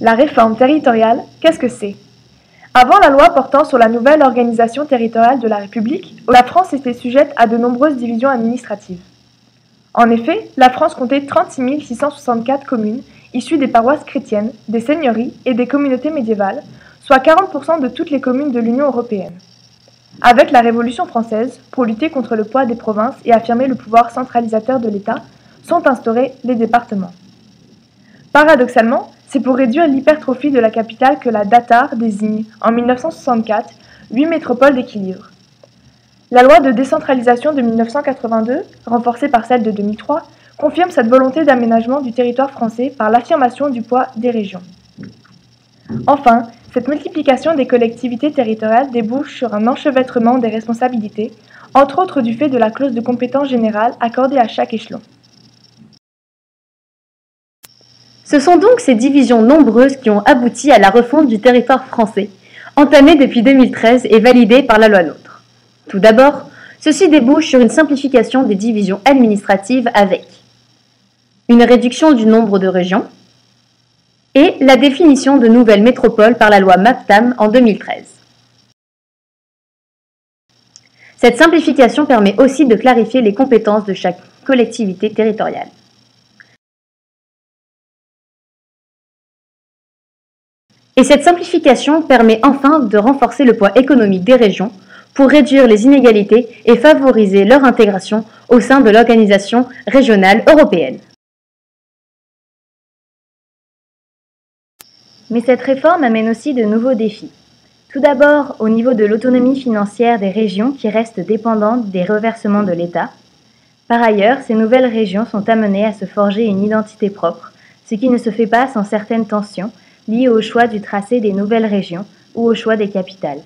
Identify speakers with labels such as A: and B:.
A: La réforme territoriale, qu'est-ce que c'est? Avant la loi portant sur la nouvelle organisation territoriale de la République, la France était sujette à de nombreuses divisions administratives. En effet, la France comptait 36 664 communes issues des paroisses chrétiennes, des seigneuries et des communautés médiévales, soit 40% de toutes les communes de l'Union européenne. Avec la Révolution française, pour lutter contre le poids des provinces et affirmer le pouvoir centralisateur de l'État, sont instaurés les départements. Paradoxalement, c'est pour réduire l'hypertrophie de la capitale que la DATAR désigne, en 1964, 8 métropoles d'équilibre. La loi de décentralisation de 1982, renforcée par celle de 2003, confirme cette volonté d'aménagement du territoire français par l'affirmation du poids des régions. Enfin, cette multiplication des collectivités territoriales débouche sur un enchevêtrement des responsabilités, entre autres du fait de la clause de compétence générale accordée à chaque échelon.
B: Ce sont donc ces divisions nombreuses qui ont abouti à la refonte du territoire français, entamée depuis 2013 et validée par la loi NOTRe. Tout d'abord, ceci débouche sur une simplification des divisions administratives avec une réduction du nombre de régions et la définition de nouvelles métropoles par la loi MAPTAM en 2013. Cette simplification permet aussi de clarifier les compétences de chaque collectivité territoriale. Et cette simplification permet enfin de renforcer le poids économique des régions pour réduire les inégalités et favoriser leur intégration au sein de l'organisation régionale européenne. Mais cette réforme amène aussi de nouveaux défis. Tout d'abord, au niveau de l'autonomie financière des régions qui restent dépendantes des reversements de l'État. Par ailleurs, ces nouvelles régions sont amenées à se forger une identité propre, ce qui ne se fait pas sans certaines tensions liées au choix du tracé des nouvelles régions ou au choix des capitales.